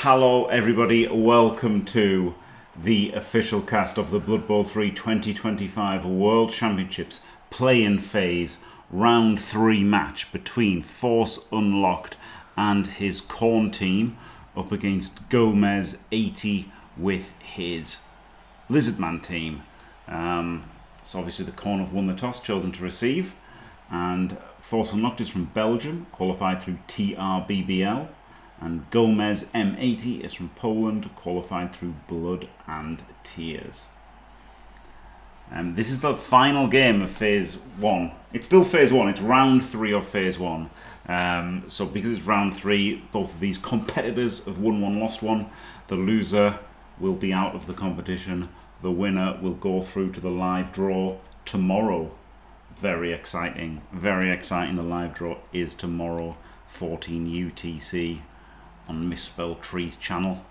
Hello everybody, welcome to the official cast of the Blood Bowl 3 2025 World Championships play-in phase round 3 match between Force Unlocked and his Khorne team up against Gomezm80 with his Lizardman team. So obviously the Khorne have won the toss, chosen to receive, and Force Unlocked is from Belgium, qualified through TRBBL. And Gomezm80 is from Poland, qualified through Blood and Tears. This is the final game of Phase 1. It's still Phase 1, it's round 3 of Phase 1. So because it's round 3, both of these competitors have won one, lost one. The loser will be out of the competition. The winner will go through to the live draw tomorrow. Very exciting, very exciting. The live draw is tomorrow, 14 UTC. On Misspelled Tree's channel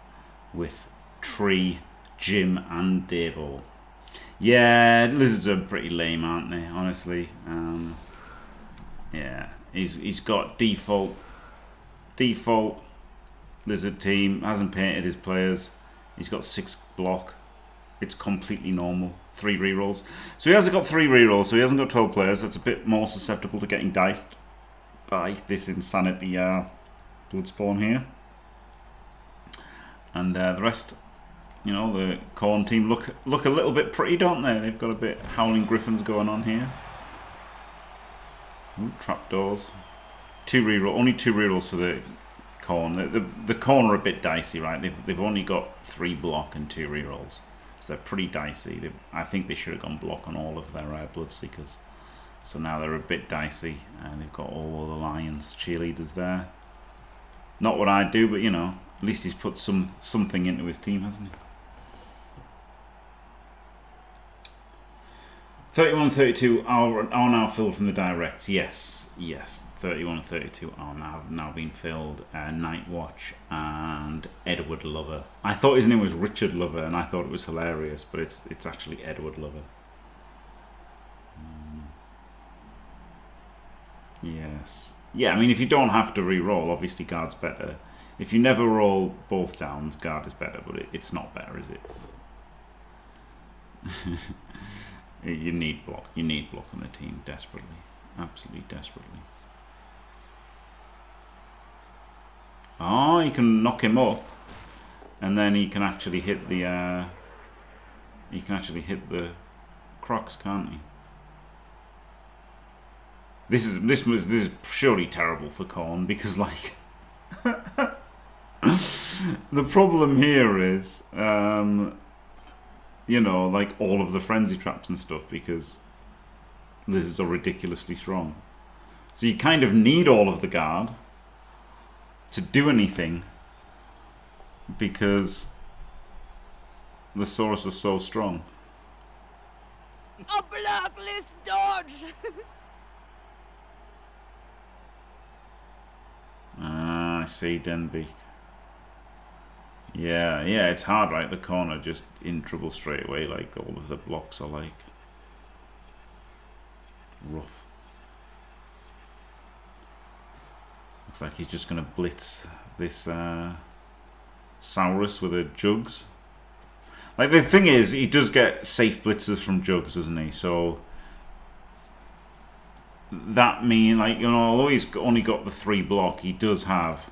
with Tree, Jim and Davo. Yeah, lizards are pretty lame, aren't they, honestly? Yeah, he's got default lizard team, hasn't painted his players. He's got 6 block. It's completely normal. 3 rerolls. So he hasn't got 3 rerolls, so he hasn't got 12 players. That's a bit more susceptible to getting diced by this insanity blood spawn here. And the rest, you know, the Khorne team look a little bit pretty, don't they? They've got a bit Howling Griffins going on here. Ooh, trapdoors. Only 2 rerolls for the Khorne. The Khorne are a bit dicey, right? They've only got 3 block and 2 rerolls, so they're pretty dicey. I think they should have gone block on all of their Bloodseekers. So now they're a bit dicey, and they've got all the Lions cheerleaders there. Not what I'd do, but you know, at least he's put something into his team, hasn't he? 31 and 32 are now filled from the directs. Yes, 31 and 32 are now being filled. Night Watch and Edward Lover. I thought his name was Richard Lover, and I thought it was hilarious, but it's actually Edward Lover. Yes. Yeah, I mean, if you don't have to re-roll, obviously guard's better. If you never roll both downs, guard is better, but it's not better, is it? You need block. You need block on the team desperately. Absolutely desperately. Oh, you can knock him up, and then he can actually hit the Crocs, can't he? This is surely terrible for Khorne, because like the problem here is you know, like all of the frenzy traps and stuff, because lizards are ridiculously strong. So you kind of need all of the guard to do anything, because the Saurus are so strong. A blacklist dodge. I see, Denbeak. Yeah, it's hard, right? The Khorne are just in trouble straight away, like all of the blocks are like rough. Looks like he's just gonna blitz this Saurus with a Jugs. Like the thing is, he does get safe blitzers from Jugs, doesn't he? So that means, like, you know, although he's only got the 3 block, he does have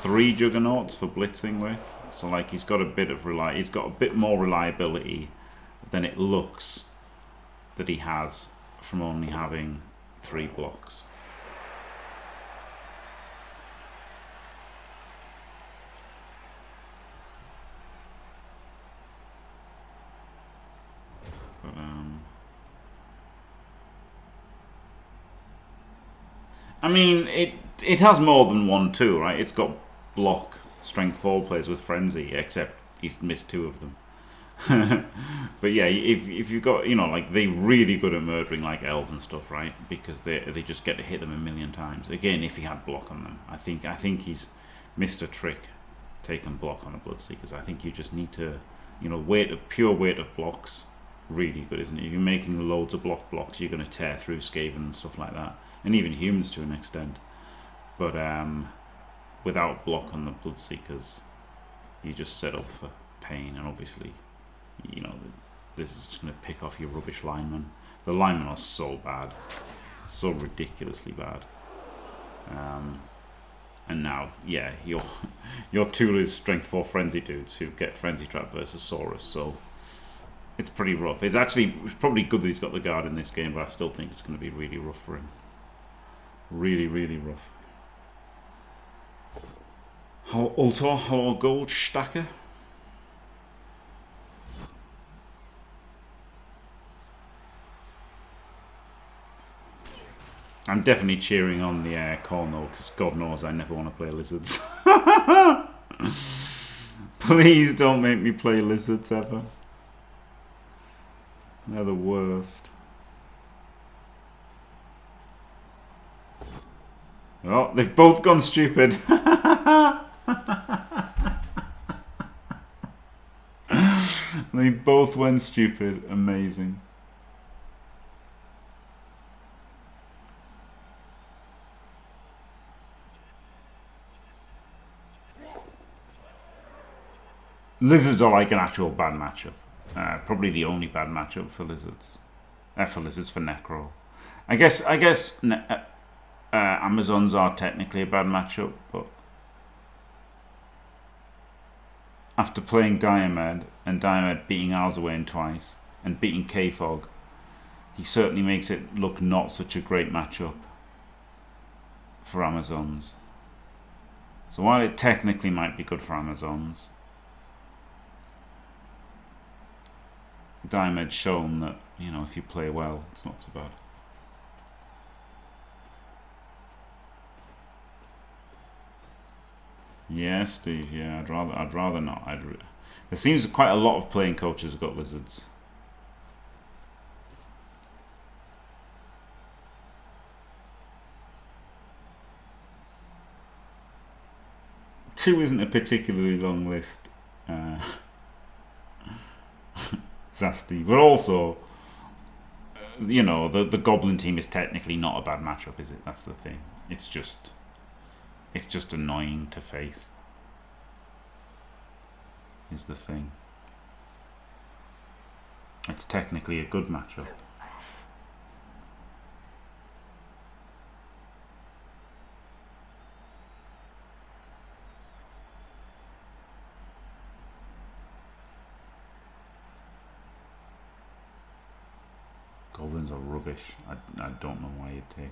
3 Juggernauts for blitzing with. So like he's got a bit more reliability than it looks that he has from only having 3 blocks. But I mean, it has more than 1 too, right? It's got block, strength 4 players with frenzy, except he's missed 2 of them. But yeah, if you've got, you know, like, they're really good at murdering like elves and stuff, right? Because they just get to hit them a million times. Again, if he had block on them, I think he's missed a trick taking block on a Bloodseekers. I think you just need to, you know, pure weight of blocks, really good, isn't it? If you're making loads of blocks, you're going to tear through Skaven and stuff like that, and even humans to an extent. But without block on the Bloodseekers, you just set up for pain, and obviously, you know, this is just going to pick off your rubbish linemen. The linemen are so bad, so ridiculously bad. And now, yeah, your tool is strength 4 frenzy dudes who get frenzy trap versus Saurus, so it's pretty rough. It's probably good that he's got the guard in this game, but I still think it's going to be really rough for him. Really, really rough. Hello, Ultor. Hello, Gold Stacker. I'm definitely cheering on the Cornwall, because God knows I never want to play lizards. Please don't make me play lizards ever. They're the worst. Oh, they've both gone stupid. They both went stupid. Amazing. Lizards are like an actual bad matchup. Probably the only bad matchup for lizards. For Necro. I guess Amazons are technically a bad matchup, but after playing Diomed and Diomed beating Alzawain twice and beating K-Fog, he certainly makes it look not such a great matchup for Amazons. So while it technically might be good for Amazons, Diomed's shown that, you know, if you play well, it's not so bad. Yeah, Steve. Yeah, I'd rather not. There seems quite a lot of playing coaches have got lizards. Two isn't a particularly long list, Zasti, but also, you know, the Goblin team is technically not a bad matchup, is it? That's the thing. It's just annoying to face, is the thing. It's technically a good matchup. Goblins are rubbish. I don't know why you'd take.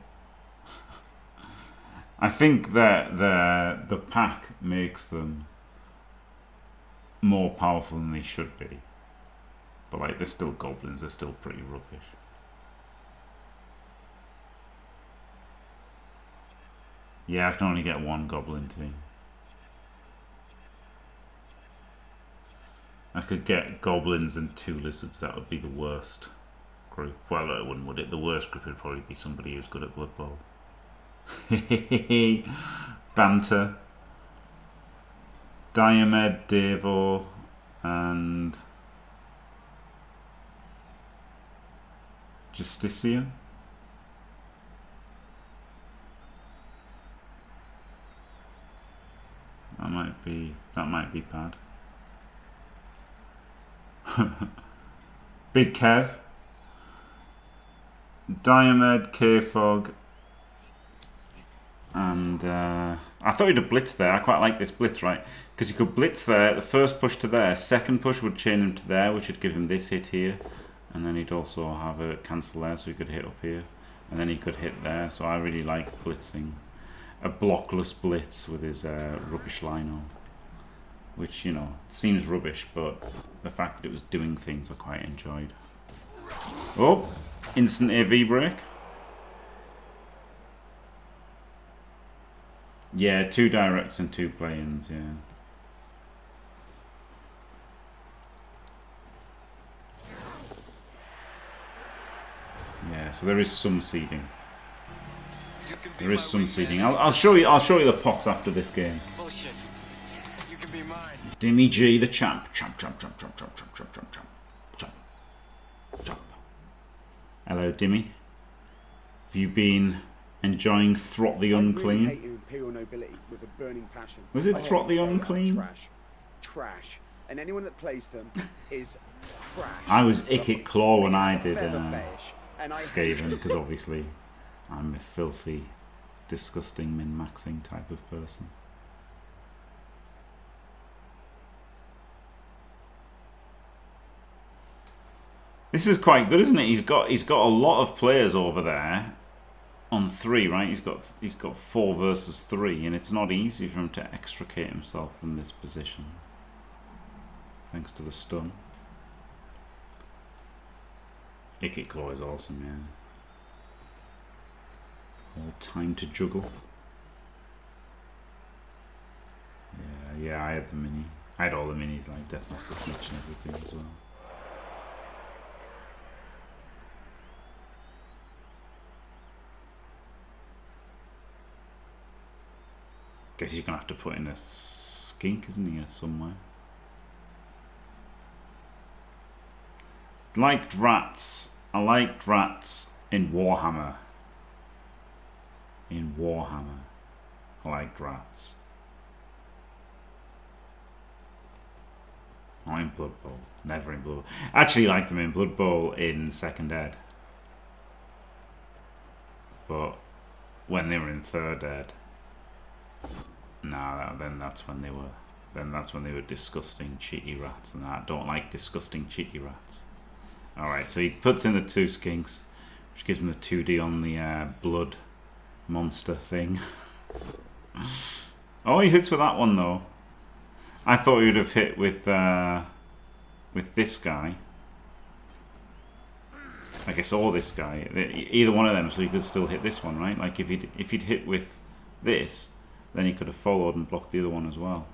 I think that the pack makes them more powerful than they should be. But like, they're still goblins, they're still pretty rubbish. Yeah, I can only get one goblin team. I could get goblins and 2 lizards, that would be the worst group. Well, it wouldn't, would it? The worst group would probably be somebody who's good at Blood Bowl. Banter. Diomed, Devo, and Justician. That might be bad. Big Kev, Diomed, K-Fog, and I thought he'd have blitzed there. I quite like this blitz, right? Because you could blitz there, the first push to there, second push would chain him to there, which would give him this hit here, and then he'd also have a cancel there, so he could hit up here, and then he could hit there. So I really like blitzing a blockless blitz with his rubbish lino, which, you know, seems rubbish, but the fact that it was doing things I quite enjoyed. Oh, instant AV break. Yeah, 2 directs and 2 play-ins, yeah. Yeah, so there is some seeding. There is some seeding. I'll show you the pots after this game. Bullshit. You can be mine. Dimmy G, the champ. Champ. Hello, Dimmy. Have you been enjoying Throt the Unclean? Imperial nobility with a burning passion. Was it Throt the Unclean? trash, and anyone that plays them is trash. I was Ickit Claw when I did Featherfish, and I Skaven, because obviously I'm a filthy, disgusting min-maxing type of person. This is quite good, isn't it? He's got a lot of players over there on 3, right? He's got 4 versus 3, and it's not easy for him to extricate himself from this position, thanks to the stun. Ickit Claw is awesome, yeah. All time to juggle. Yeah, I had the mini. I had all the minis, like Deathmaster Snitch and everything as well. Guess he's gonna have to put in a skink, isn't he, somewhere? Liked rats. I liked rats in Warhammer. In Warhammer, I liked rats. Not in Blood Bowl. Never in Blood Bowl. Actually, liked them in Blood Bowl in Second Ed. But when they were in Third Ed, then that's when they were disgusting cheaty rats, and I don't like disgusting cheaty rats. Alright, so he puts in the 2 skinks, which gives him the 2D on the blood monster thing. Oh, he hits with that one though. I thought he would have hit with this guy. I guess, or this guy. Either one of them, so he could still hit this one, right? Like if he'd hit with this, then he could have followed and blocked the other one as well.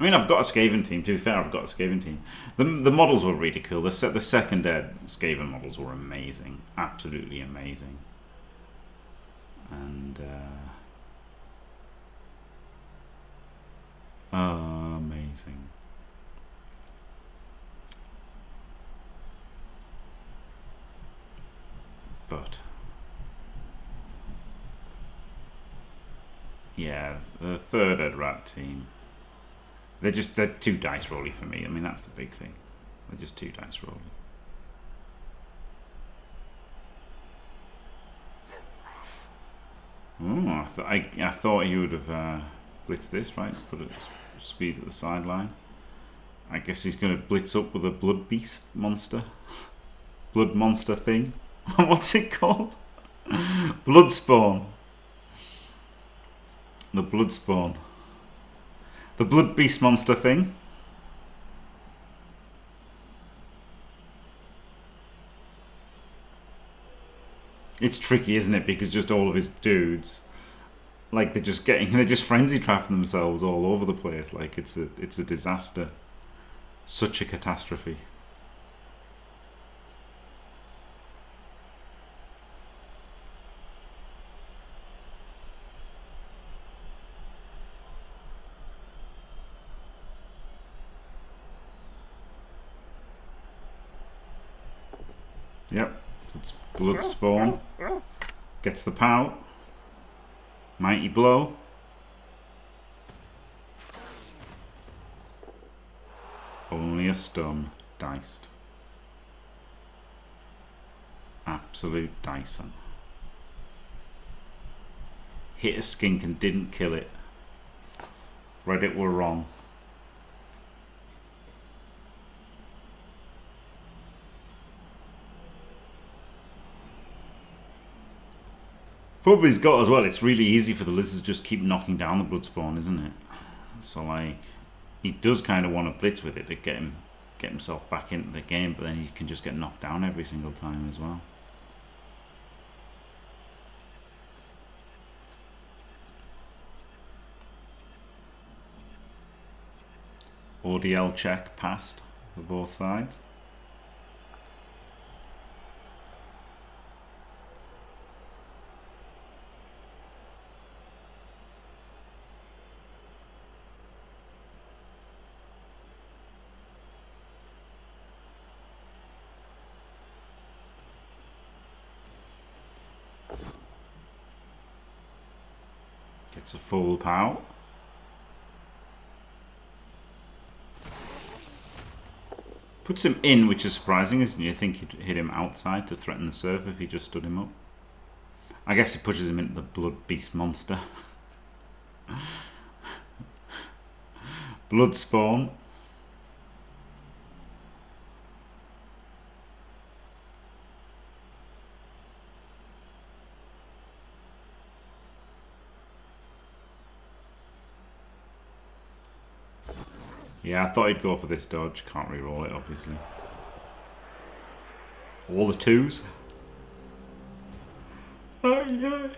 I mean, I've got a Skaven team. To be fair, I've got a Skaven team. The models were really cool. The Second Ed Skaven models were amazing, absolutely amazing, and amazing. But yeah, the Third Ed Rat team. They're too dice rolly for me. I mean, that's the big thing. They're just too dice rolly. Oh, I thought he would have blitzed this, right? Put a squeeze at the sideline. I guess he's going to blitz up with a blood beast monster. Blood monster thing. What's it called? Blood spawn. The blood spawn. The blood beast monster thing. It's tricky, isn't it? Because just all of his dudes, like they're just frenzy trapping themselves all over the place. Like it's a disaster. Such a catastrophe. Yep, it's blood spawn. Gets the pout. Mighty blow. Only a stun. Diced. Absolute Dyson. Hit a skink and didn't kill it. Reddit were wrong. Problem he's got as well, it's really easy for the lizards to just keep knocking down the blood spawn, isn't it? So like, he does kind of want to blitz with it to get himself back into the game, but then he can just get knocked down every single time as well. ODL check passed for both sides. Gets a full pow. Puts him in, which is surprising, isn't it? You think he'd hit him outside to threaten the surf if he just stood him up. I guess it pushes him into the blood beast monster. Blood spawn. Yeah, I thought he'd go for this dodge. Can't re-roll it, obviously. All the twos. Oh, yeah.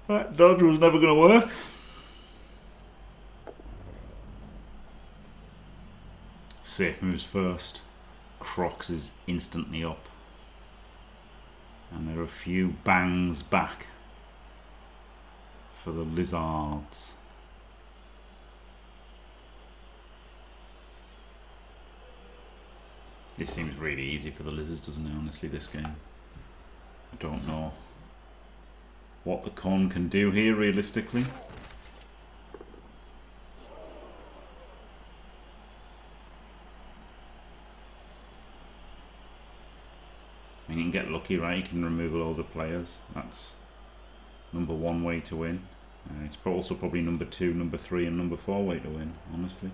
That dodge was never going to work. Safe moves first. Crocs is instantly up. And there are a few bangs back for the lizards. This seems really easy for the lizards, doesn't it, honestly, this game? I don't know what the con can do here, realistically. I mean, you can get lucky, right? You can remove a load of players. That's number one way to win. It's also probably number 2, number 3 and number 4 way to win, honestly.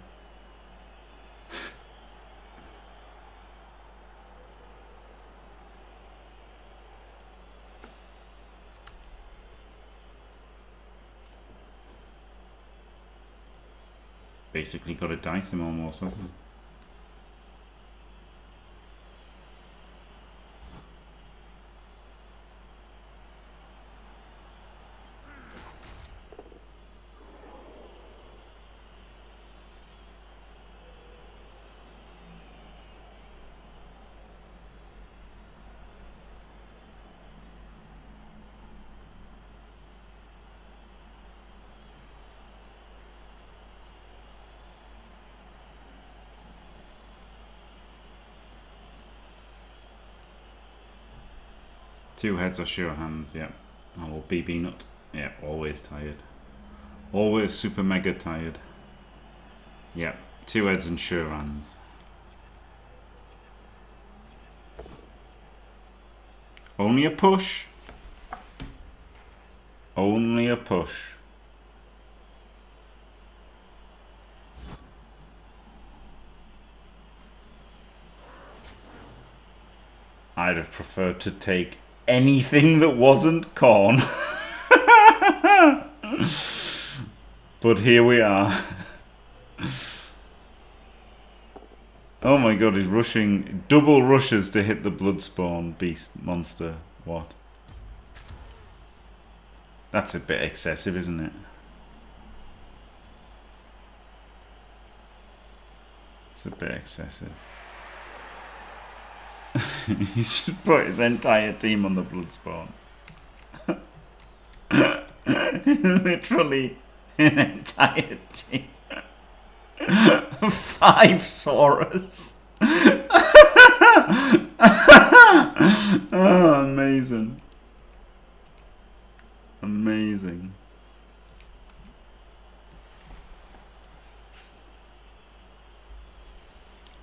Basically got to dice him almost, hasn't he? Two heads are sure hands, yep. Oh, BB nut. Yep, always tired. Always super mega tired. Yep, 2 heads and sure hands. Only a push. Only a push. I'd have preferred to take anything that wasn't corn. But here we are. Oh my god, he's rushing, double rushes to hit the bloodspawn beast monster. What? That's a bit excessive, isn't it? It's a bit excessive. He should put his entire team on the bloodspawn. Literally an entire team. 5 Saurus. Oh, amazing. Amazing.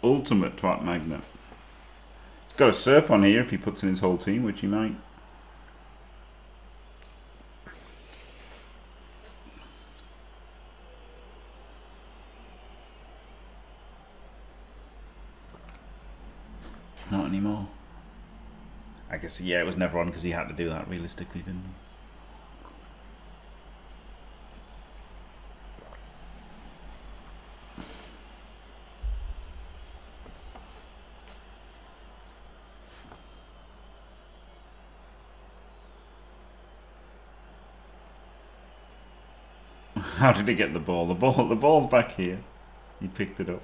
Ultimate twat magnet. He's got a surf on here if he puts in his whole team, which he might. Not anymore. I guess, yeah, it was never on because he had to do that realistically, didn't he? How did he get the ball? The ball's back here. He picked it up.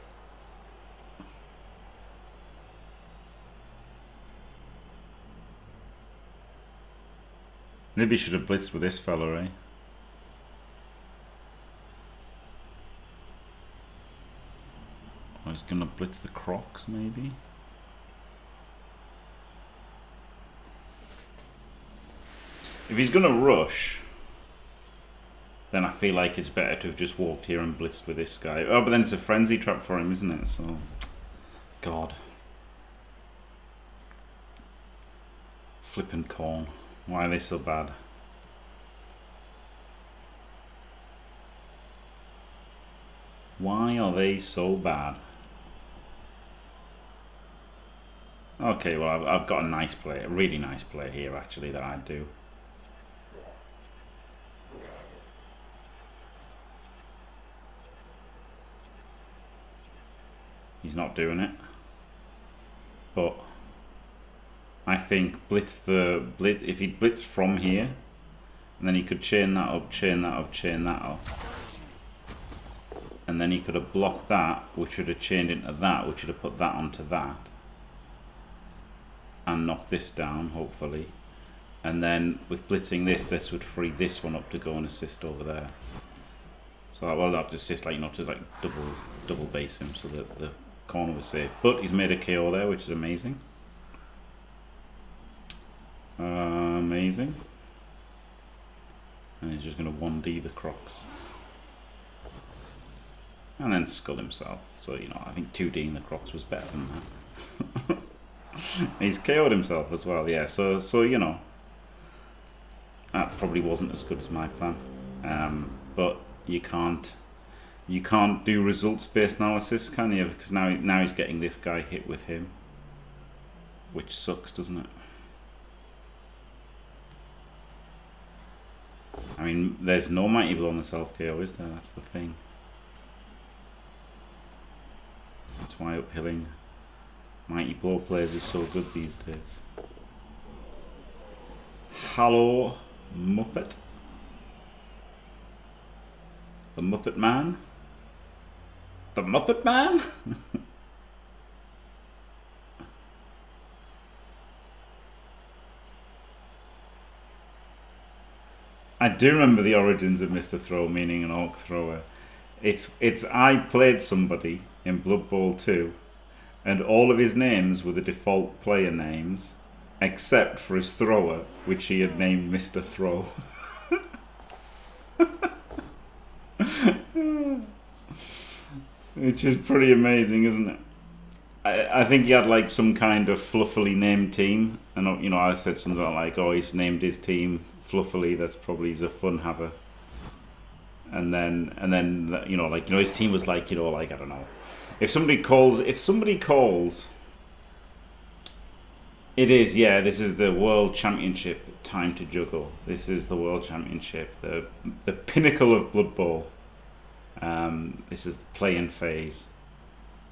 Maybe he should have blitzed with this fella, eh? Or he's gonna blitz the Crocs, maybe? If he's gonna rush, then I feel like it's better to have just walked here and blitzed with this guy. Oh, but then it's a frenzy trap for him, isn't it? So, God. Flippin' corn. Why are they so bad? Why are they so bad? Okay, well, I've got a nice player, a really nice player here, actually, that I do. He's not doing it. But I think if he'd blitz from here, and then he could chain that up, chain that up, chain that up. And then he could have blocked that, which would have chained into that, which would have put that onto that. And knocked this down, hopefully. And then with blitzing this would free this one up to go and assist over there. So, well, that just assist, like, not to like double base him so that the corner was safe. But he's made a KO there, which is amazing. Amazing. And he's just going to 1D the Crocs. And then skull himself. So, you know, I think 2D'ing the Crocs was better than that. He's KO'd himself as well, yeah. So you know, that probably wasn't as good as my plan. But you can't do results-based analysis, can you? Because now he's getting this guy hit with him, which sucks, doesn't it? I mean, there's no Mighty Blow on the self KO, is there? That's the thing. That's why uphilling Mighty Blow players is so good these days. Hello, Muppet. The Muppet Man? The Muppet Man? I do remember the origins of Mr. Throw, meaning an orc thrower. I played somebody in Blood Bowl 2, and all of his names were the default player names, except for his thrower, which he had named Mr. Throw. Which is pretty amazing, isn't it? I think he had like some kind of fluffily named team, and you know, I said something like, "Oh, he's named his team fluffily. That's probably he's a fun haver." And then you know, like, you know, his team was like, you know, like, I don't know, if somebody calls, it is, yeah, this is the World Championship time to juggle. This is the World Championship, the pinnacle of Blood Bowl. This is the play-in phase.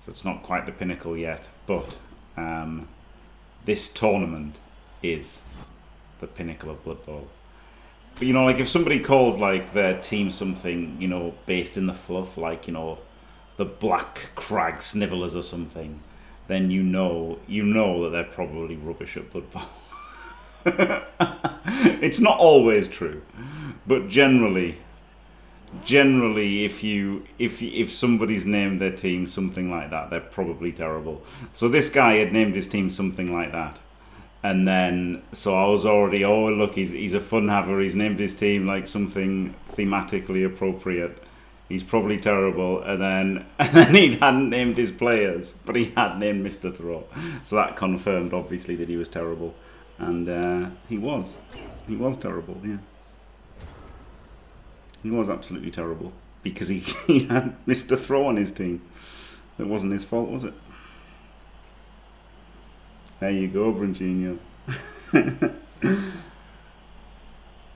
So it's not quite the pinnacle yet, but this tournament is the pinnacle of Blood Bowl. But, you know, like, if somebody calls, like, their team something, you know, based in the fluff, like, you know, the Black Crag Snivellers or something, then you know that they're probably rubbish at Blood Bowl. It's not always true, but generally, if somebody's named their team something like that, they're probably terrible. So this guy had named his team something like that, and then so I was already, oh look, he's a fun haver. He's named his team like something thematically appropriate. He's probably terrible, and then he hadn't named his players, but he had named Mr. Throw, so that confirmed obviously that he was terrible, and he was terrible, yeah. He was absolutely terrible, because he had Mr. Throw on his team. It wasn't his fault, was it? There you go, Brunginho.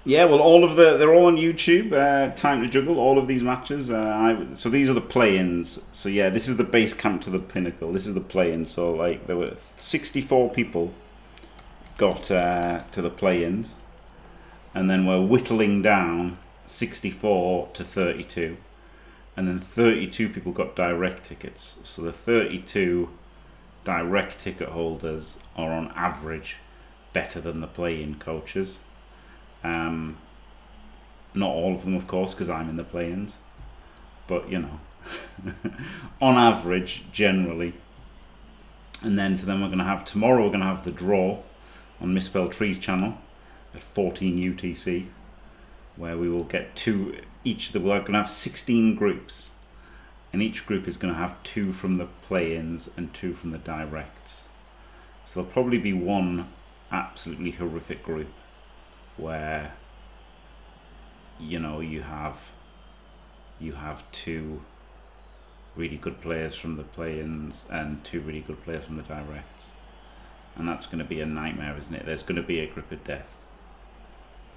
Yeah, well, they're all on YouTube. Time to juggle all of these matches. So these are the play-ins. So yeah, this is the base camp to the pinnacle. This is the play-in. So like there were 64 people got to the play-ins, and then we're whittling down 64 to 32, and then 32 people got direct tickets. So the 32 direct ticket holders are on average better than the play-in coaches. Not all of them, of course, because I'm in the play-ins, but you know, on average, generally. And then so then tomorrow we're gonna have the draw on Misspelled Trees channel at 14 UTC. where we will get two each. We're going to have 16 groups, and each group is going to have 2 from the play-ins and 2 from the directs. So there'll probably be one absolutely horrific group where, you know, you have 2 really good players from the play-ins and 2 really good players from the directs, and that's going to be a nightmare, isn't it? There's going to be a grip of death,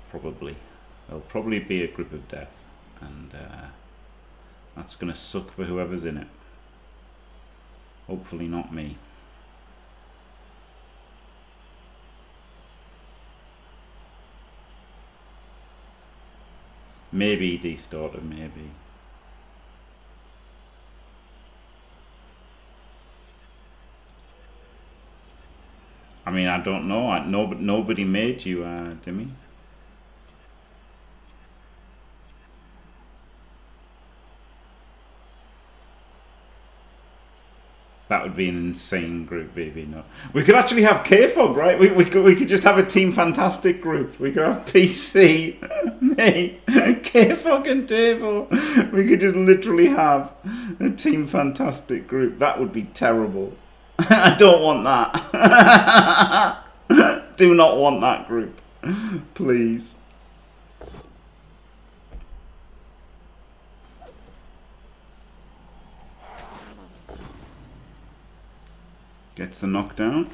probably. There'll probably be a grip of death, and that's going to suck for whoever's in it. Hopefully not me. Maybe Distorted, maybe. I mean, I don't know. Nobody made you, Dimmy. That would be an insane group, baby. No, we could actually have K-Fog, right? We could just have a Team Fantastic group. We could have PC, me, K-Fog, and Devo. We could just literally have a Team Fantastic group. That would be terrible. I don't want that. Do not want that group, please. Gets the knockdown,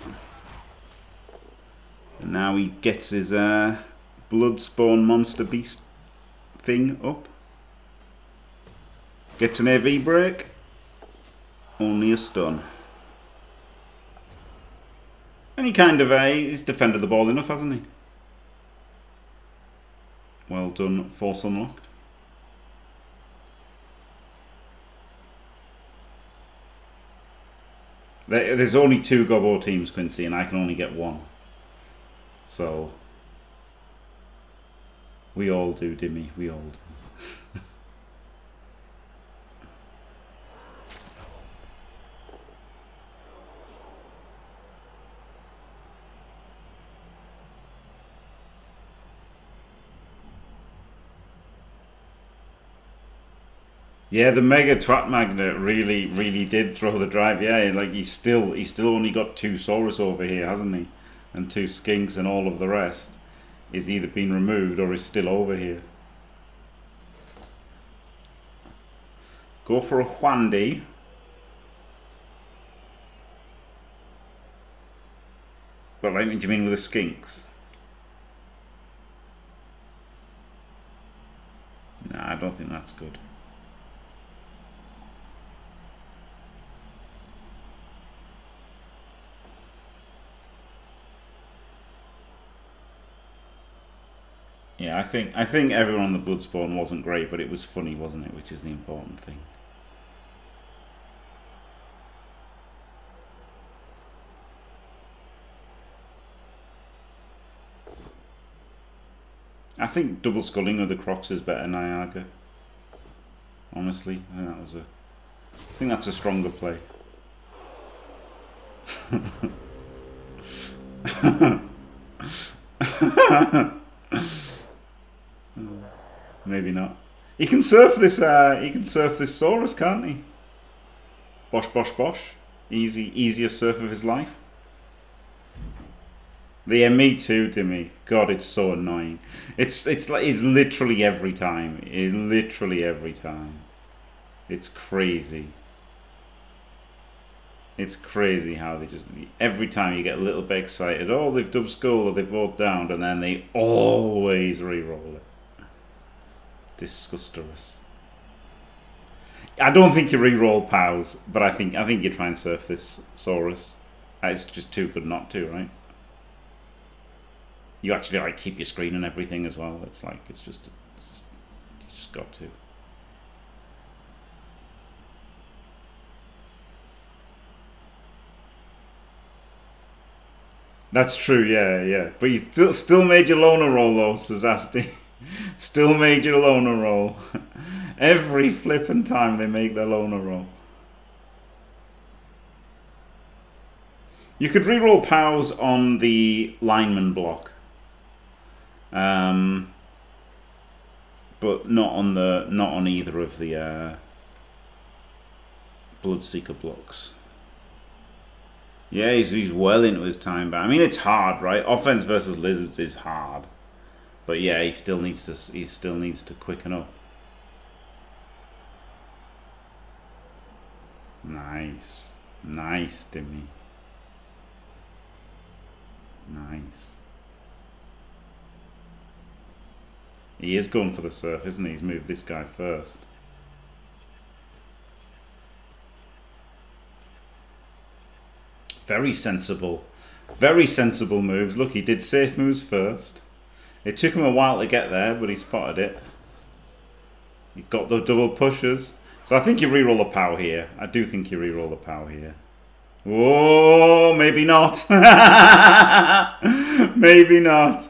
and now he gets his Bloodspawn Monster Beast thing up. Gets an AV break, only a stun. And he kind of, he's defended the ball enough, hasn't he? Well done, Force Unlocked. There's only 2 Gobbo teams, Quincy, and I can only get 1. So, we all do, Dimmy, we all do. Yeah, the Mega Twat Magnet really did throw the drive. Yeah, like he's still only got 2 Saurus over here, hasn't he? And 2 Skinks, and all of the rest is either been removed or is still over here. Go for a Whandy. But like, what do you mean with the Skinks? Nah, I don't think that's good. Yeah, I think everyone on the Bloodspawn wasn't great, but it was funny, wasn't it? Which is the important thing. I think double sculling of the Crocs is better than Niagara. Honestly, I think that's a stronger play. Maybe not. He can surf this. He can surf this Saurus, can't he? Bosh, bosh, bosh. Easiest surf of his life. Yeah, me too, Dimmy. God, it's so annoying. It's literally every time. Literally every time. It's crazy. It's crazy how they just, every time you get a little bit excited. Oh, they've dub skull or they've both downed, and then they always re-roll it. Disgusterous. I don't think you re-roll POWs, but I think you try and surf this Saurus. It's just too good not to, right? You actually like keep your screen and everything as well. It's like you just got to. That's true, yeah. But you still made your loner roll though, Sazasti. Still made your loner roll. Every flippin' time they make their loner roll. You could re-roll POWs on the lineman block. but not on either of the Bloodseeker blocks. Yeah, he's well into his time back. I mean, it's hard, right? Offense versus lizards is hard, but yeah, he still needs to quicken up. Nice, nice, Dimmy. Nice. He is going for the surf, isn't he? He's moved this guy first. Very sensible moves. Look, he did safe moves first. It took him a while to get there, but he spotted it. He got the double pushes. So I think you reroll the power here. I do think you reroll the power here. Oh, maybe not. Maybe not.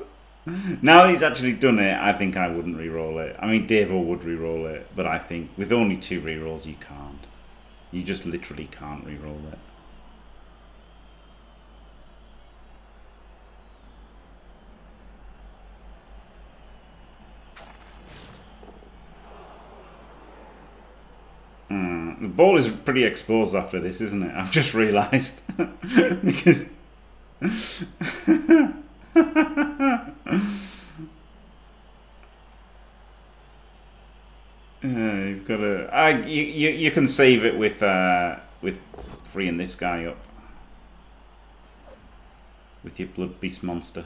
Now that he's actually done it, I think I wouldn't reroll it. I mean, Davo would reroll it, but I think with only 2 rerolls, you can't. You just literally can't reroll it. The ball is pretty exposed after this, isn't it? I've just realised. Because... you've got to... you can save it with freeing this guy up. With your blood beast monster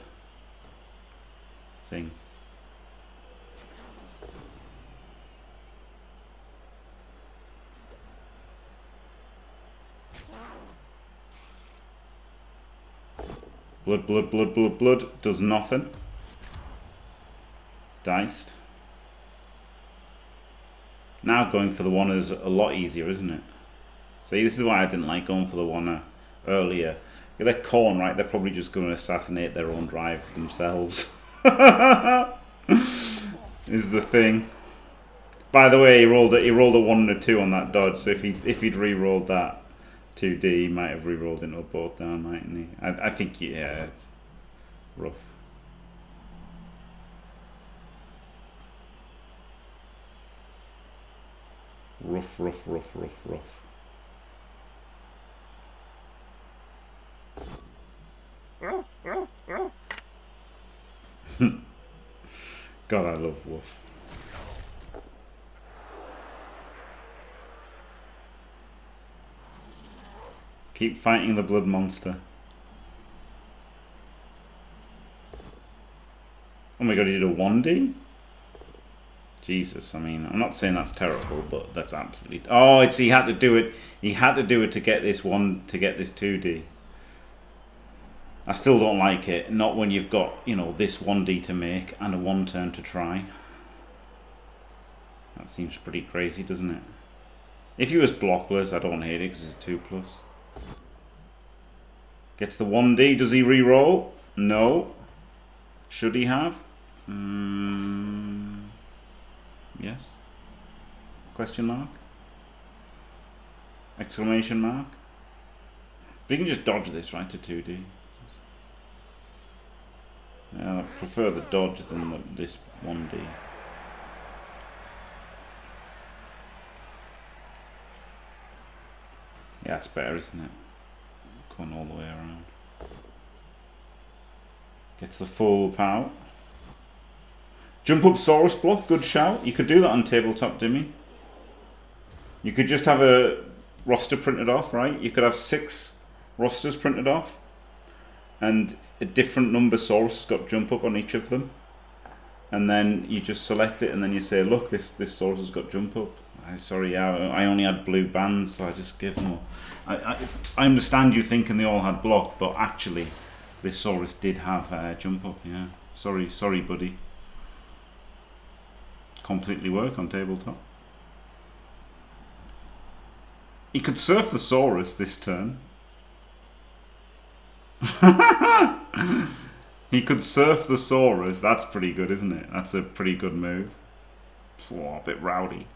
thing. Blood does nothing. Diced. Now going for the one is a lot easier, isn't it? See, this is why I didn't like going for the one earlier. They're corn, right? They're probably just going to assassinate their own drive themselves. Is the thing. By the way, he rolled a 1 and a 2 on that dodge. So if he'd re-rolled that 2D, he might have re-rolled into a both down, mightn't he? I think, yeah, it's rough. Rough. God, I love Woof. Keep fighting the blood monster. Oh my god, he did a 1D? Jesus, I mean, I'm not saying that's terrible, but that's absolutely... Oh, it's he had to do it. He had to do it to get this 2D. I still don't like it. Not when you've got, you know, this 1D to make and a 1 turn to try. That seems pretty crazy, doesn't it? If he was blockless, I don't hate it because it's a 2+. Gets the 1D. Does he re-roll? No. Should he have? Yes. Question mark? Exclamation mark? But you can just dodge this, right, to 2D. I prefer the dodge than this 1D. Yeah, that's better, isn't it? Going all the way around. Gets the full power. Jump up Saurus block, good shout. You could do that on tabletop, Dimmy. You could just have a roster printed off, right? You could have 6 rosters printed off, and a different number Saurus has got jump up on each of them. And then you just select it, and then you say, look, this Saurus has got jump up. Sorry, yeah, I only had blue bands, so I just give them all. I understand you thinking they all had block, but actually, this Saurus did have jump up, yeah. Sorry, buddy. Completely work on tabletop. He could surf the Saurus this turn. He could surf the Saurus. That's pretty good, isn't it? That's a pretty good move. Oh, a bit rowdy.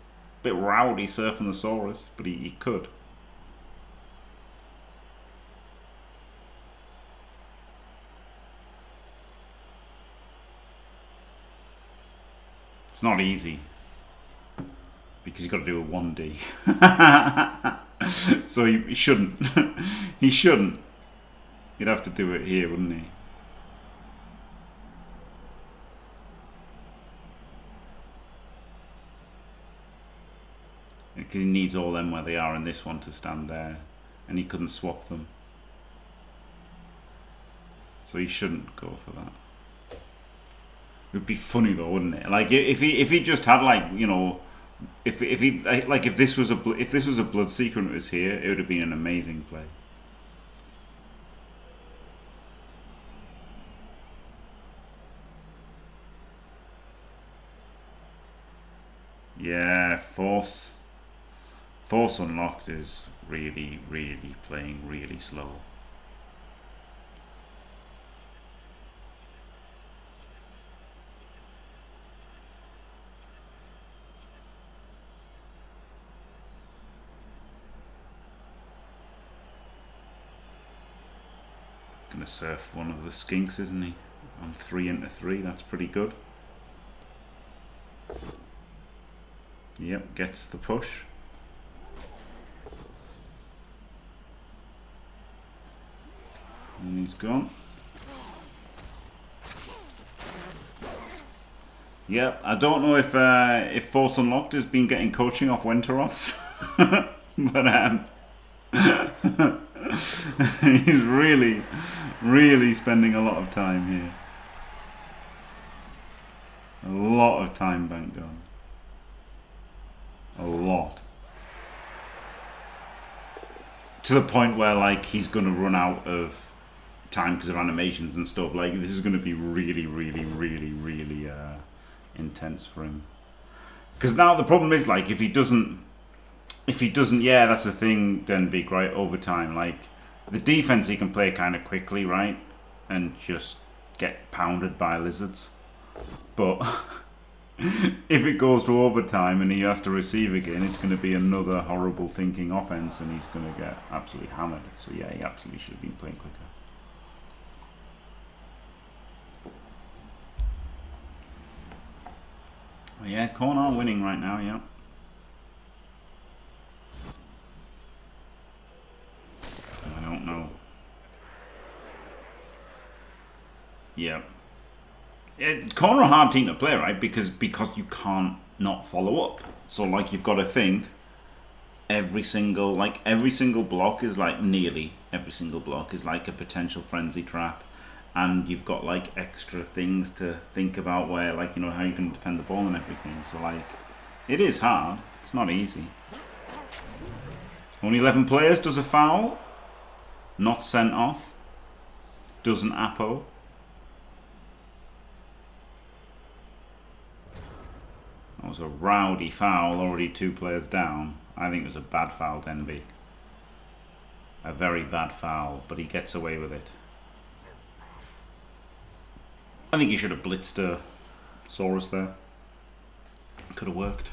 Bit rowdy surfing the Saurus, but he could. It's not easy. Because you've got to do a 1D. So he shouldn't. He shouldn't. He'd have to do it here, wouldn't he? Because he needs all them where they are and this one to stand there. And he couldn't swap them. So he shouldn't go for that. It would be funny though, wouldn't it? Like if he just had like, you know, if this was a blood secret and it was here, it would have been an amazing play. Yeah, force unlocked is really playing really slow. Gonna surf one of the skinks, isn't he? On 3 into 3, that's pretty good. Yep, gets the push. And he's gone. Yep, I don't know if Force Unlocked has been getting coaching off Winteros, but he's really spending a lot of time here. A lot of time banked on. A lot. To the point where like he's going to run out of time because of animations and stuff. Like this is going to be really intense for him. Because now the problem is like if he doesn't, yeah, that's the thing. Then big right over time. Like the defense he can play kind of quickly, right, and just get pounded by lizards. But if it goes to overtime and he has to receive again, it's going to be another horrible thinking offense, and he's going to get absolutely hammered. So yeah, he absolutely should have been playing quicker. Well, yeah, Corn are winning right now. Yeah. I don't know. Yeah. Corn are a hard team to play, right? Because you can't not follow up. So like you've got to think every single block is like nearly every single block is like a potential frenzy trap, and you've got like extra things to think about where like you know how you can defend the ball and everything. So like it is hard. It's not easy. Only 11 players, does a foul, not sent off, does an Apo. That was a rowdy foul, already 2 players down. I think it was a bad foul, Denby. A very bad foul, but he gets away with it. I think he should have blitzed a Saurus there. Could have worked.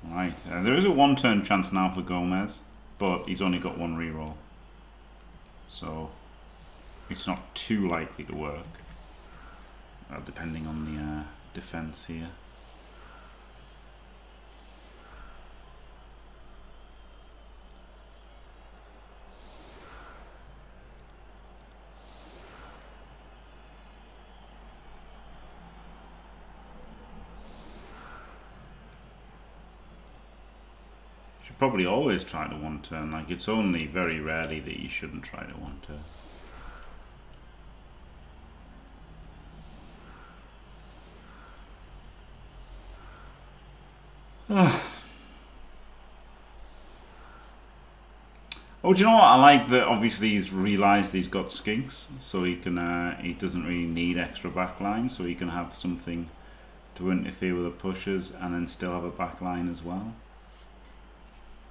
Right, there is a 1-turn chance now for Gomez, but he's only got 1 reroll. So it's not too likely to work, depending on the defense here. Should probably always try to 1-turn. Like it's only very rarely that you shouldn't try to 1-turn. Oh, do you know what? I like that obviously he's realised he's got skinks, so he can he doesn't really need extra backline, so he can have something to interfere with the pushers and then still have a backline as well.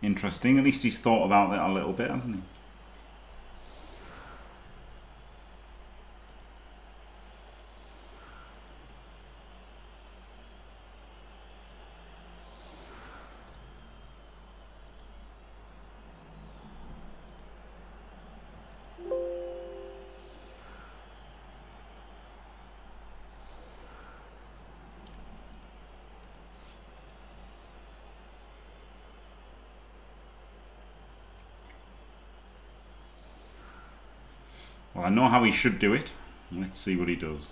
Interesting. At least he's thought about that a little bit, hasn't he? Well, I know how he should do it. Let's see what he does.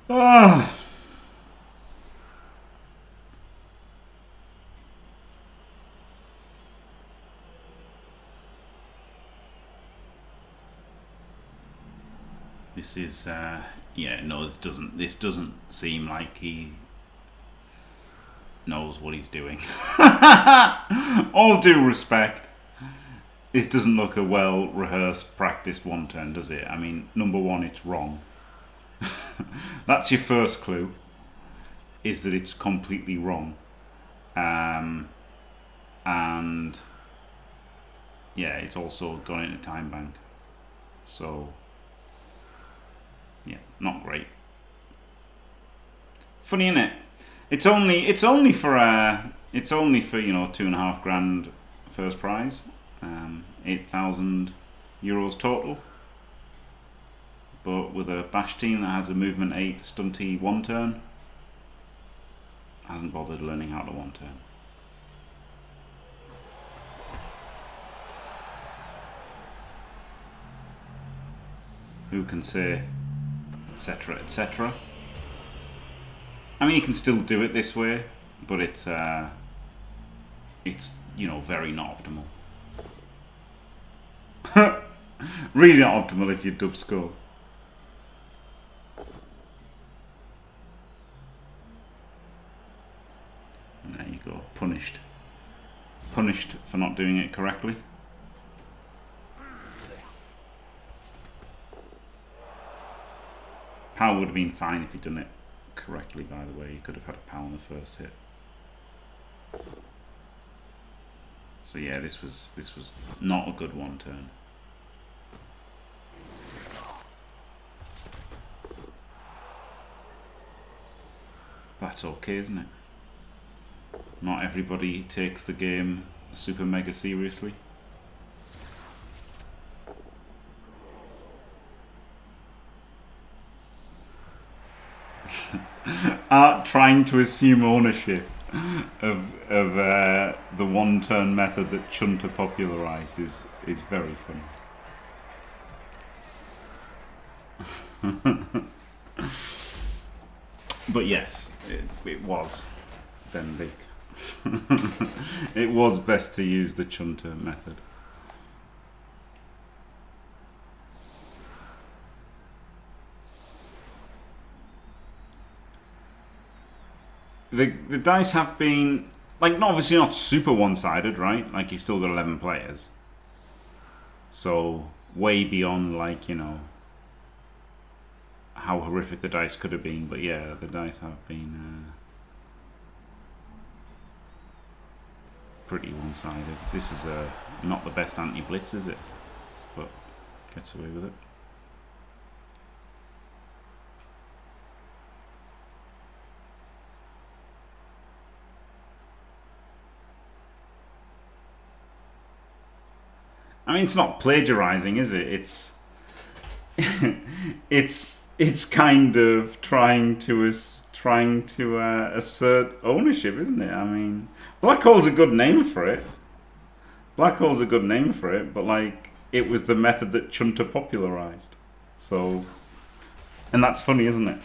Ah. This is yeah, no, this doesn't seem like he knows what he's doing. All due respect, this doesn't look a well rehearsed, practiced one turn, does it? I mean, number one, it's wrong. That's your first clue, is that it's completely wrong. And yeah, it's also gone into time bank. So yeah, not great. Funny, innit? It's only for you know, £2,500 first prize, €8,000 total. But with a bash team that has a movement 8 stunty one turn, hasn't bothered learning how to one turn. Who can say, etc., etc. I mean, you can still do it this way, but it's you know, very not optimal. Really not optimal if you dub score. And there you go, punished. Punished for not doing it correctly. Power would have been fine if he'd done it correctly, by the way. He could have had a power on the first hit. So yeah, this was not a good one turn. That's okay, isn't it? Not everybody takes the game super mega seriously. Trying to assume ownership of the one turn method that Chunter popularized is very funny. But yes, it was then big. It was best to use the Chunter method. The dice have been, like, obviously not super one-sided, right? Like, you still got 11 players. So, way beyond, like, you know, how horrific the dice could have been. But yeah, the dice have been pretty one-sided. This is not the best anti-blitz, is it? But gets away with it. I mean, it's not plagiarizing, is it? It's kind of trying to assert ownership, isn't it? I mean, Black Hole's a good name for it. Black Hole's a good name for it, but like, it was the method that Chunter popularized. So, and that's funny, isn't it?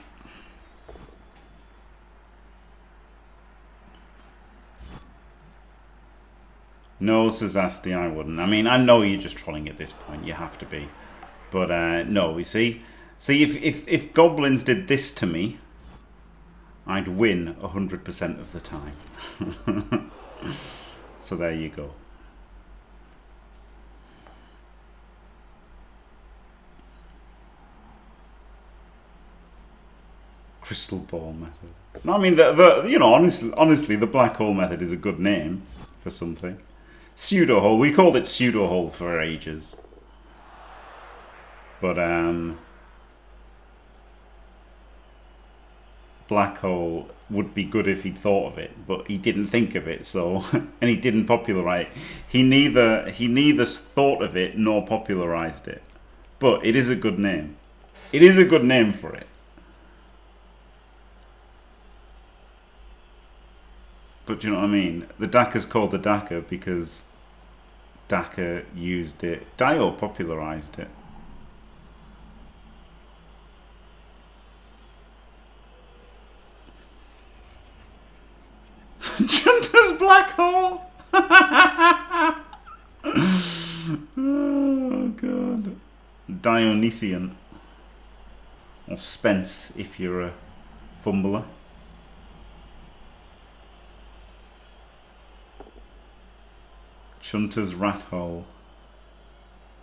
No, says Asti, I wouldn't. I mean, I know you're just trolling at this point. You have to be. But no, you see? See, if goblins did this to me, I'd win 100% of the time. So there you go. Crystal ball method. No, I mean, you know, honestly, the black hole method is a good name for something. Pseudo hole. We called it pseudo hole for ages. But black hole would be good if he'd thought of it, but he didn't think of it. So, and he didn't popularize. He neither thought of it nor popularized it. But it is a good name. It is a good name for it. But do you know what I mean? The Dakka's called the Dakka because Dakka used it. Dio popularized it. Junta's black hole! Oh, God. Dionysian. Or Spence, if you're a fumbler. Chunta's rat hole.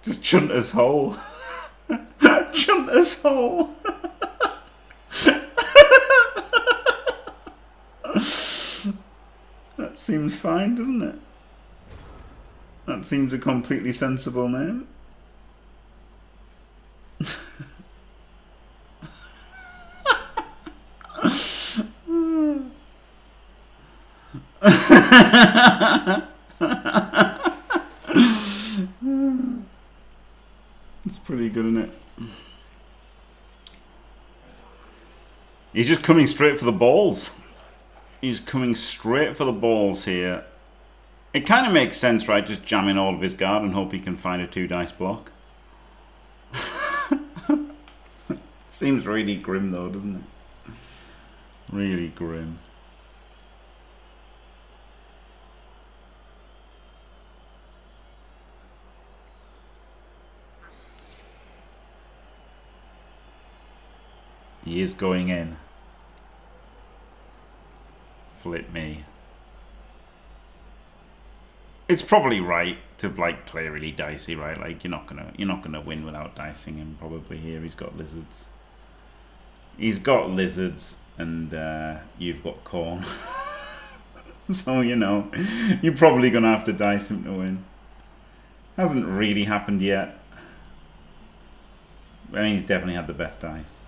Just Chunta's hole. Chunta's hole. That seems fine, doesn't it? That seems a completely sensible name. It's pretty good, isn't it? He's just coming straight for the balls. He's coming straight for the balls here. It kind of makes sense, right? Just jamming all of his guard and hope he can find a 2-dice block. Seems really grim though, doesn't it? Really grim. He is going in. Flip me. It's probably right to like play really dicey, right? Like you're not gonna win without dicing him probably here. He's got lizards. He's got lizards and you've got corn. So you know, you're probably gonna have to dice him to win. Hasn't really happened yet. I mean, he's definitely had the best dice.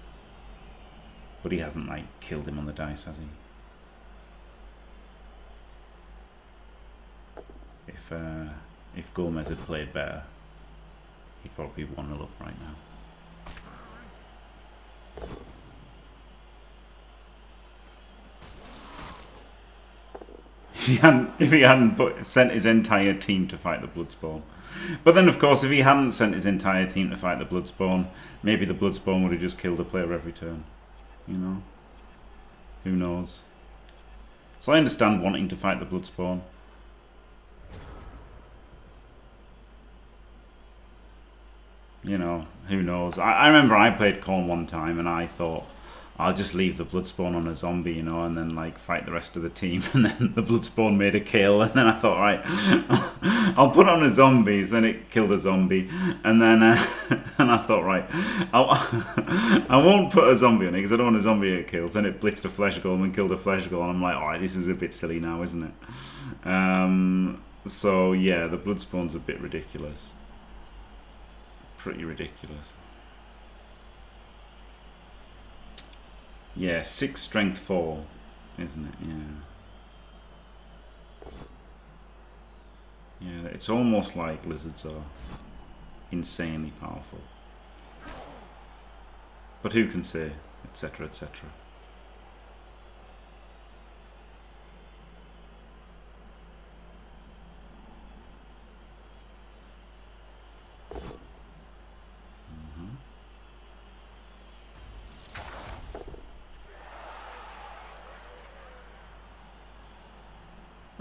But he hasn't like killed him on the dice, has he? If Gomez had played better, he'd probably 1-0 up right now. If he hadn't sent his entire team to fight the Bloodspawn. But then, of course, if he hadn't sent his entire team to fight the Bloodspawn, maybe the Bloodspawn would have just killed a player every turn. You know? Who knows? So I understand wanting to fight the Bloodspawn. You know, who knows? I remember I played Khorne one time and I thought, I'll just leave the Bloodspawn on a zombie, you know, and then like fight the rest of the team. And then the Bloodspawn made a kill, and then I thought, right, I'll put on a zombies. Then it killed a zombie, and then and I thought, right, I won't put a zombie on it because I don't want a zombie that kills. Then it blitzed a flesh golem and killed a flesh golem. I'm like, all right, this is a bit silly now, isn't it? So yeah, the Bloodspawn's a bit ridiculous. Pretty ridiculous. Yeah, 6 strength 4, isn't it? Yeah. Yeah, it's almost like lizards are insanely powerful. But who can say, etc., etc.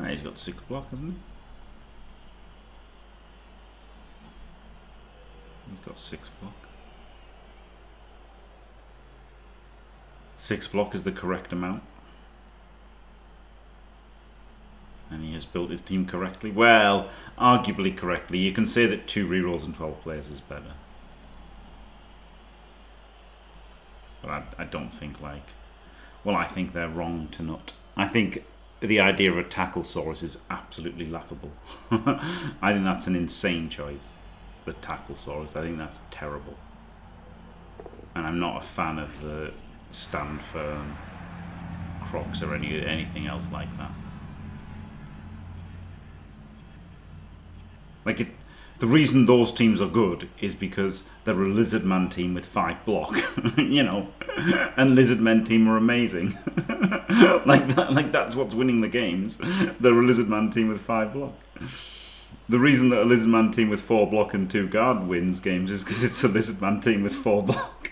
He's got 6 block, hasn't he? He's got 6 block. 6 block is the correct amount. And he has built his team correctly. Well, arguably correctly. You can say that 2 rerolls and 12 players is better. But I don't think like... Well, I think they're wrong to not... I think the idea of a Tacklesaurus is absolutely laughable. I think that's an insane choice. The Tacklesaurus. I think that's terrible. And I'm not a fan of the stand firm Crocs or anything else like that. Like the reason those teams are good is because they're a Lizardman team with 5 block, you know, and Lizardmen team are amazing. like that's what's winning the games. They're a Lizardman team with 5 block. The reason that a Lizardman team with 4 block and 2 guard wins games is because it's a Lizardman team with 4 block.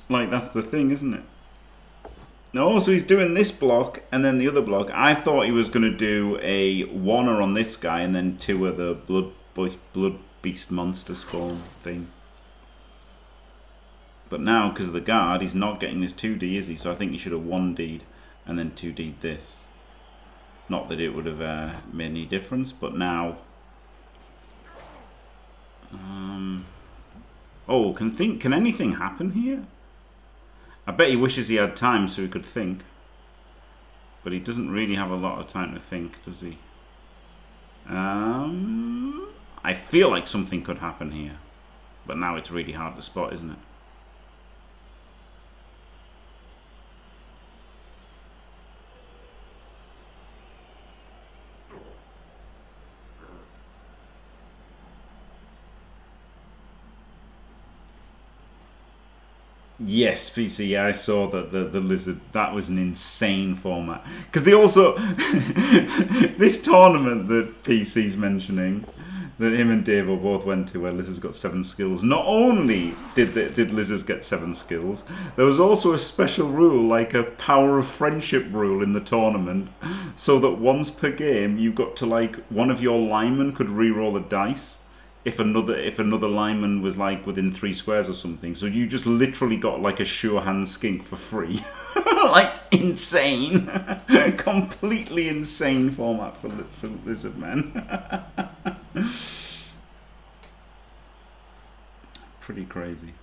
like that's the thing, isn't it? No, so he's doing this block and then the other block. I thought he was going to do a 1er on this guy and then 2 of the blood beast monster spawn thing. But now, because of the guard, he's not getting this 2D, is he? So I think he should have 1D'd and then 2D'd this. Not that it would have made any difference, but now... Oh, can anything happen here? I bet he wishes he had time so he could think. But he doesn't really have a lot of time to think, does he? I feel like something could happen here. But now it's really hard to spot, isn't it? Yes, PC, yeah, I saw that the lizard, that was an insane format. Because they also, this tournament that PC's mentioning, that him and Dave both went to, where Lizard's got 7 skills, not only did Lizards get 7 skills, there was also a special rule, like a power of friendship rule in the tournament, so that once per game, you got to, like, one of your linemen could re-roll a dice, if another lineman was like within 3 squares or something. So you just literally got like a sure hand skink for free. Like insane. Completely insane format for Lizardmen. Pretty crazy.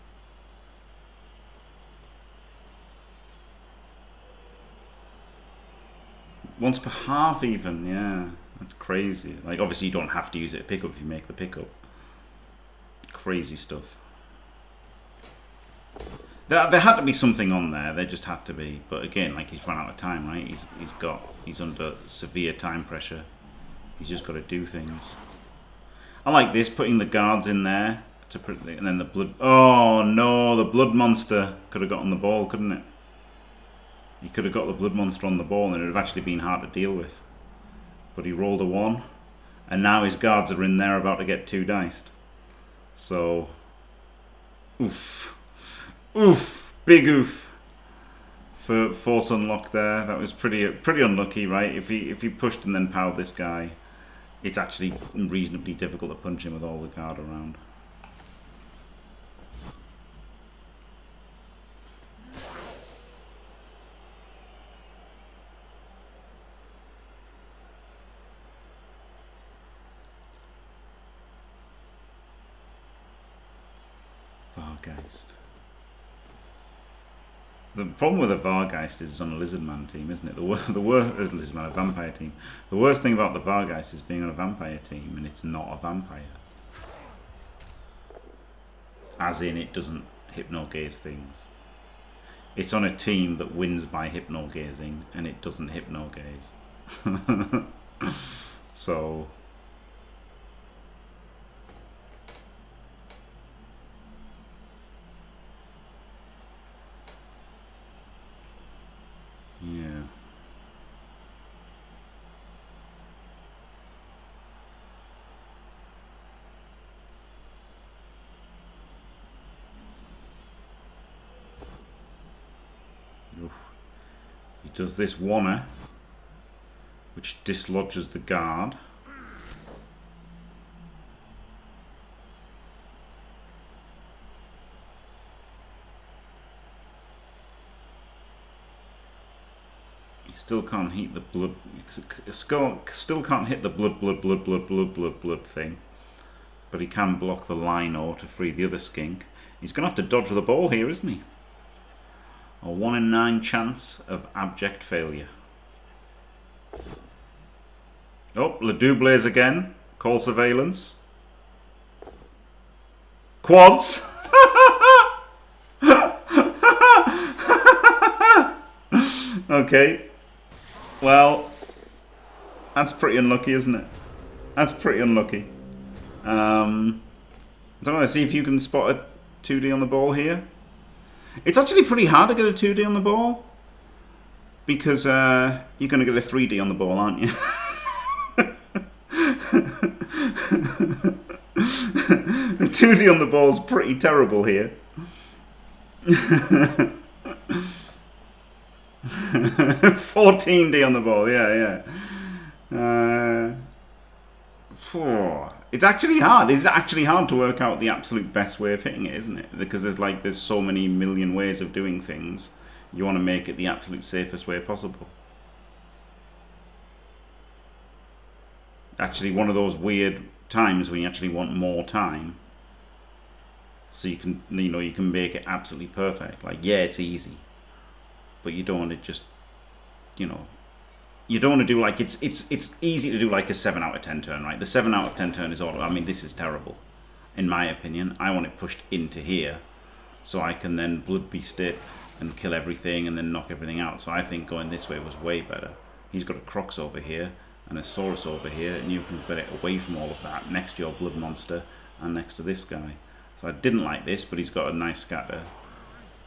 Once per half even, yeah. That's crazy. Like obviously you don't have to use it at pickup if you make the pickup. Crazy stuff. There had to be something on there. There just had to be. But again, like he's run out of time, right? He's under severe time pressure. He's just got to do things. I like this, putting the guards in there to put, and then the blood. Oh no, the blood monster could have got on the ball, couldn't it? He could have got the blood monster on the ball, and it would have actually been hard to deal with. But he rolled a 1, and now his guards are in there about to get 2 diced. So, oof, big oof for force unlock there. That was pretty unlucky, right? If he pushed and then powered this guy, it's actually reasonably difficult to punch him with all the guard around. Vargeist. The problem with a Vargeist is it's on a Lizardman team, isn't it? The worst Lizardman, a vampire team. The worst thing about the Vargeist is being on a vampire team, and it's not a vampire. As in, it doesn't hypno-gaze things. It's on a team that wins by hypno-gazing, and it doesn't hypno-gaze. So... yeah. Oof. He does this 1er, which dislodges the guard. still can't hit the blood. Still can't hit the blood thing. But he can block the lino to free the other skink. He's going to have to dodge the ball here, isn't he? A 1 in 9 chance of abject failure. Oh, Le Double's again. Call surveillance. Quads! Okay. Well, that's pretty unlucky, isn't it? That's pretty unlucky. I don't know, see if you can spot a 2D on the ball here. It's actually pretty hard to get a 2D on the ball. Because you're going to get a 3D on the ball, aren't you? The 2D on the ball is pretty terrible here. 14D on the ball, yeah. It's actually hard. It's actually hard to work out the absolute best way of hitting it, isn't it? Because there's so many million ways of doing things. You want to make it the absolute safest way possible. Actually, one of those weird times when you actually want more time, so you can make it absolutely perfect. Like, yeah, it's easy, but you don't want to just, you don't want to do like it's easy to do like a 7 out of 10 turn, right? The 7 out of 10 turn is all. I mean, this is terrible, in my opinion. I want it pushed into here, so I can then blood beast it and kill everything and then knock everything out. So I think going this way was way better. He's got a Crocs over here and a Saurus over here, and you can put it away from all of that next to your blood monster and next to this guy. So I didn't like this, but he's got a nice scatter.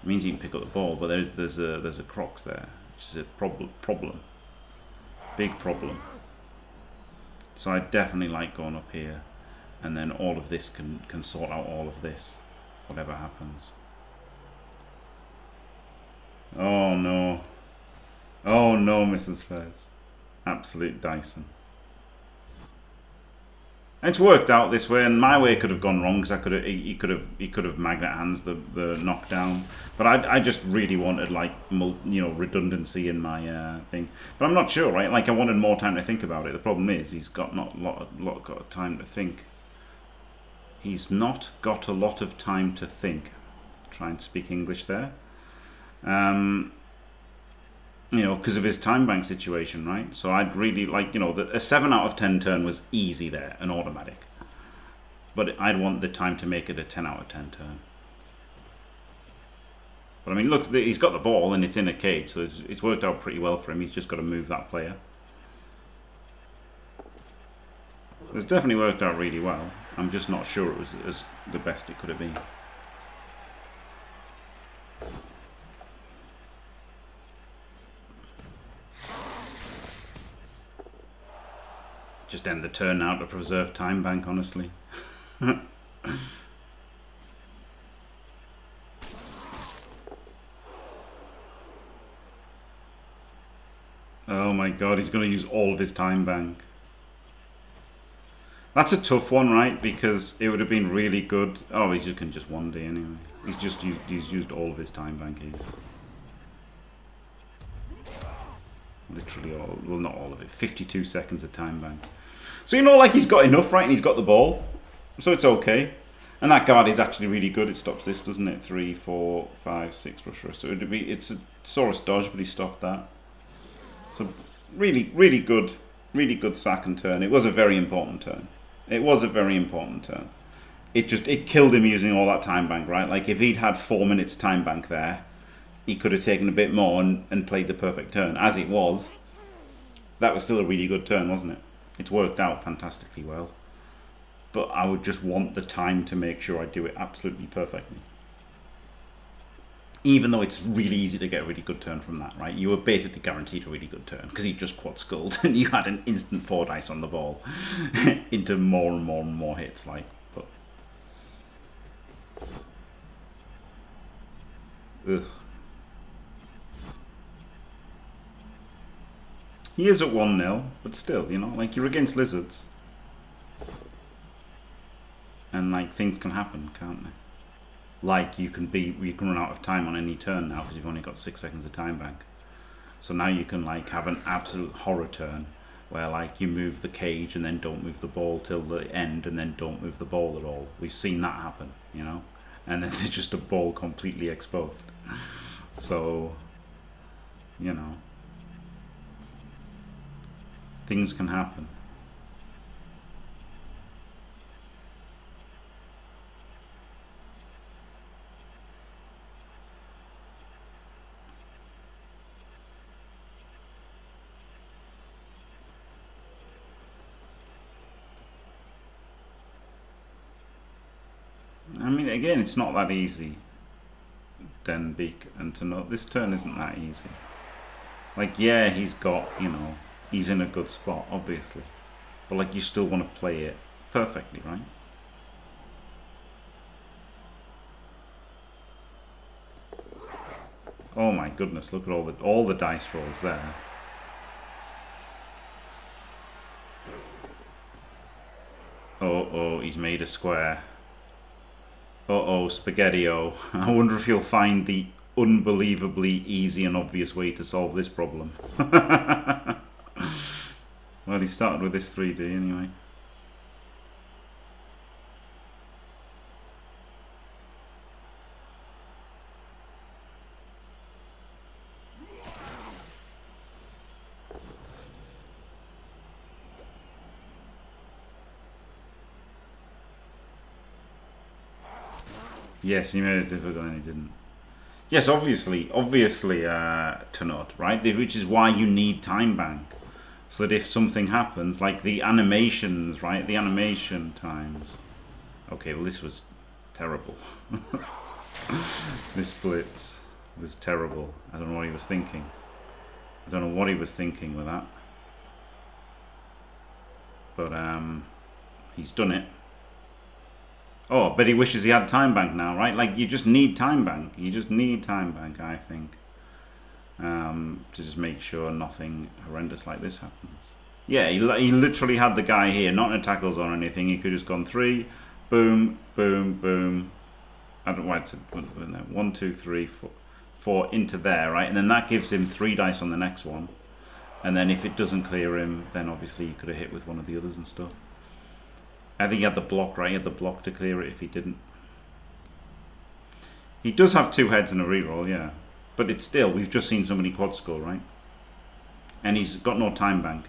It means you can pick up the ball, but there's a Crocs there, which is a problem. Big problem. So I definitely like going up here, and then all of this can sort out all of this, whatever happens. Oh no. Oh no, Mrs. Fez. Absolute Dyson. It's worked out this way, and my way could have gone wrong because he could have magnet hands the knockdown. But I just really wanted like redundancy in my thing. But I'm not sure, right? Like I wanted more time to think about it. The problem is he's got not a lot of time to think. He's not got a lot of time to think. Try and speak English there. Because of his time bank situation, right? So I'd really like, a 7 out of 10 turn was easy there, an automatic. But I'd want the time to make it a 10 out of 10 turn. But I mean, look, he's got the ball and it's in a cage, so it's worked out pretty well for him. He's just got to move that player. It's definitely worked out really well. I'm just not sure it was as the best it could have been. Just end the turn now to preserve time bank, honestly. Oh my god, he's going to use all of his time bank. That's a tough one, right? Because it would have been really good. Oh, he's just can just 1D anyway. He's used all of his time bank here. Literally all, well, not all of it. 52 seconds of time bank. So like he's got enough, right? And he's got the ball, so it's okay. And that guard is actually really good. It stops this, doesn't it? 3, 4, 5, 6 rusher. So it's a Saurus dodge, but he stopped that. So really good sack and turn. It was a very important turn. It was a very important turn. It killed him using all that time bank, right? Like if he'd had 4 minutes time bank there, he could have taken a bit more and played the perfect turn. As it was, that was still a really good turn, wasn't it? It's worked out fantastically well. But I would just want the time to make sure I do it absolutely perfectly. Even though it's really easy to get a really good turn from that, right? You were basically guaranteed a really good turn because you just quad skulled and you had an instant 4 dice on the ball into more and more and more hits, like. But ugh. He is at 1-0, but still, like you're against lizards. And like things can happen, can't they? Like you can run out of time on any turn now because you've only got 6 seconds of time bank. So now you can like have an absolute horror turn where like you move the cage and then don't move the ball till the end and then don't move the ball at all. We've seen that happen, you know, and then there's just a ball completely exposed. So, you know, things can happen. I mean, again, it's not that easy, Den Beek, and to know this turn isn't that easy. Like, yeah, he's got, you know, he's in a good spot, obviously. But, like, you still want to play it perfectly, right? Oh my goodness, look at all the dice rolls there. Oh, he's made a square. Uh-oh, Spaghetti-O. I wonder if he'll find the unbelievably easy and obvious way to solve this problem. Well, he started with this 3D anyway. Yes, he made it difficult and he didn't. Yes, obviously, to not, right? Which is why you need time bank. So that if something happens, like the animations, right? The animation times. Okay, well this was terrible. This blitz was terrible. I don't know what he was thinking. I don't know what he was thinking with that. But he's done it. Oh, but he wishes he had time bank now, right? Like, you just need time bank. You just need time bank, I think. To just make sure nothing horrendous like this happens. Yeah, he literally had the guy here, not in a tackle zone or anything. He could have just gone 3, boom, boom, boom. I don't know why it's 1, 2, 3, 4 into there, right? And then that gives him 3 dice on the next one. And then if it doesn't clear him, then obviously he could have hit with one of the others and stuff. I think he had the block, right? He had the block to clear it if he didn't. He does have 2 heads and a reroll, yeah. But it's still, we've just seen somebody quad score, right? And he's got no time bank.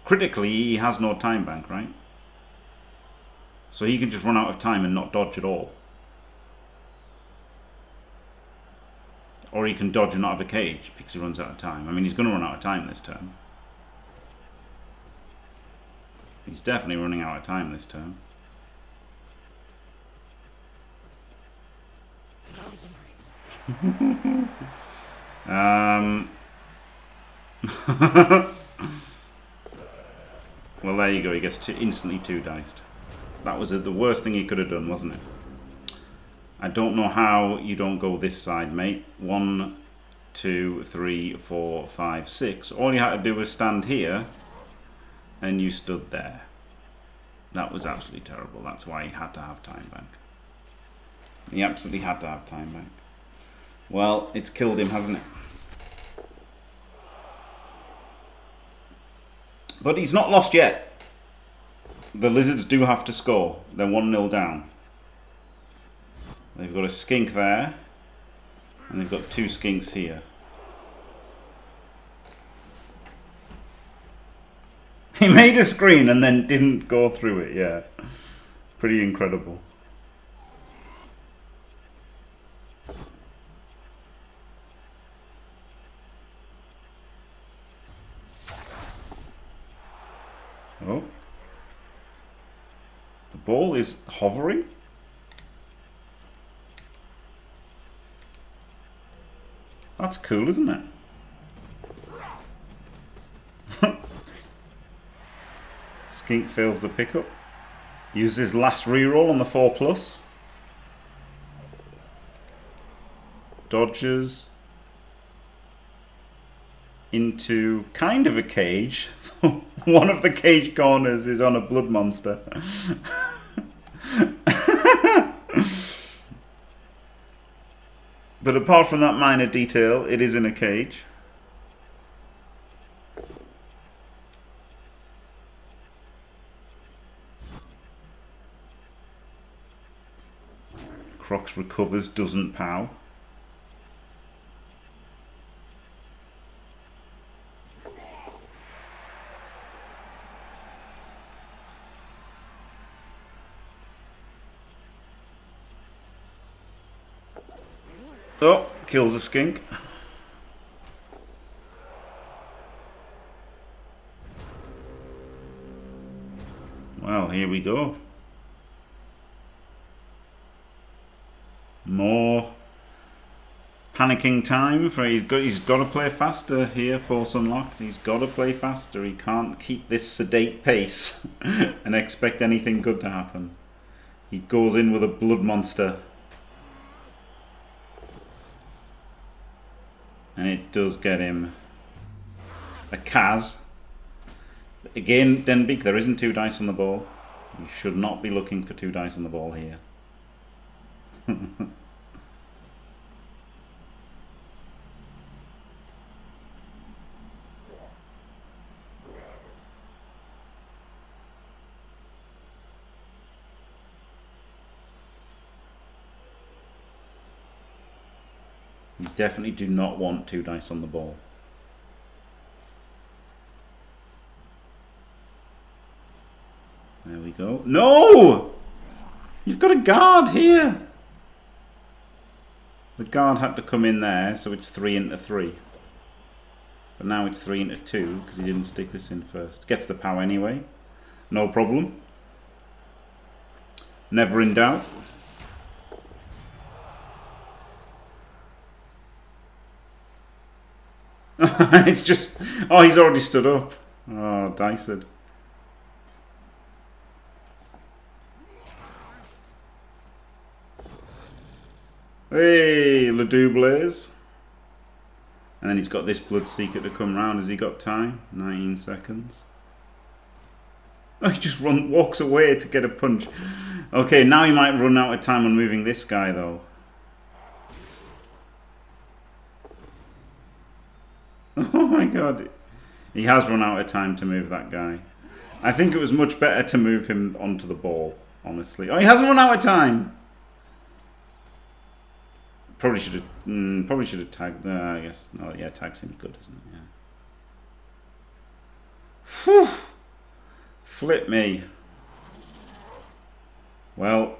Critically, he has no time bank, right? So he can just run out of time and not dodge at all. Or he can dodge and not have a cage because he runs out of time. I mean, he's going to run out of time this turn. He's definitely running out of time this turn. Well, there you go. He gets instantly 2 diced. That was the worst thing he could have done, wasn't it? I don't know how you don't go this side, mate. 1, 2, 3, 4, 5, 6. All you had to do was stand here. And you stood there. That was absolutely terrible. That's why he had to have time bank. He absolutely had to have time bank. Well, it's killed him, hasn't it? But he's not lost yet. The Lizards do have to score. They're 1-0 down. They've got a skink there. And they've got 2 skinks here. He made a screen and then didn't go through it, yeah. Pretty incredible. Oh. The ball is hovering. That's cool, isn't it? Skink fails the pickup. Uses last reroll on the 4+. Dodges into kind of a cage. One of the cage corners is on a blood monster. But apart from that minor detail, it is in a cage. Crocs recovers, doesn't pow. Oh, kills a skink. Well, here we go. More panicking time for he's got to play faster here. Force unlocked. He's got to play faster. He can't keep this sedate pace and expect anything good to happen. He goes in with a blood monster. And it does get him a Kaz. Again, Denbeek, there isn't 2 dice on the ball. You should not be looking for 2 dice on the ball here. You definitely do not want 2 dice on the ball. There we go. No! You've got a guard here! The guard had to come in there, so it's 3 into 3. But now it's 3 into 2, because he didn't stick this in first. Gets the power anyway. No problem. Never in doubt. It's just... Oh, he's already stood up. Oh, diced. Hey, Ledoubles. And then he's got this Bloodseeker to come round. Has he got time? 19 seconds. Oh, he just walks away to get a punch. Okay, now he might run out of time on moving this guy, though. Oh my god. He has run out of time to move that guy. I think it was much better to move him onto the ball, honestly. Oh, he hasn't run out of time! Probably should have tagged. I guess. No, yeah, tag seems good, isn't it? Yeah. Whew. Flip me. Well,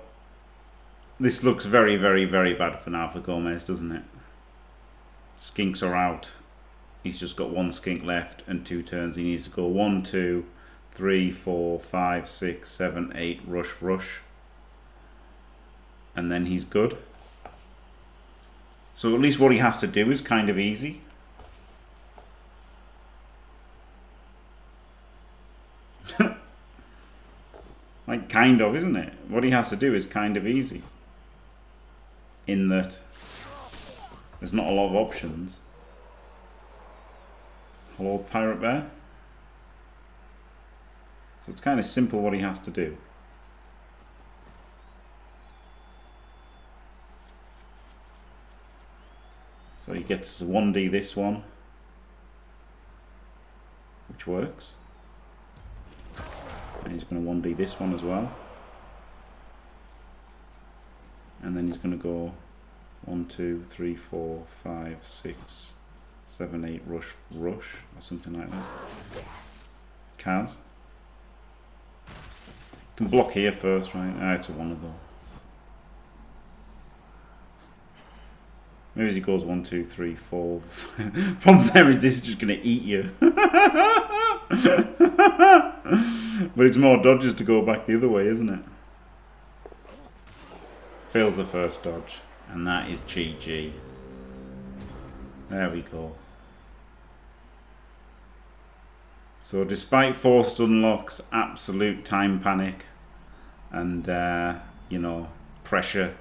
this looks very, very, very bad for now for Gomez, doesn't it? Skinks are out. He's just got 1 skink left and 2 turns. He needs to go 1, 2, 3, 4, 5, 6, 7, 8. Rush, rush. And then he's good. So at least what he has to do is kind of easy. Like, kind of, isn't it? What he has to do is kind of easy. In that there's not a lot of options. Hello, Pirate Bear. So it's kind of simple what he has to do. So he gets to 1D this one, which works. And he's going to 1D this one as well. And then he's going to go 1, 2, 3, 4, 5, 6, 7, 8, rush, rush, or something like that. Kaz. Can block here first, right? Ah, it's a 1 of those. Maybe he goes 1, 2, 3, 4. Problem there is this is just going to eat you. But it's more dodges to go back the other way, isn't it? Fails the first dodge. And that is GG. There we go. So despite forced unlocks, absolute time panic, and you know, pressure,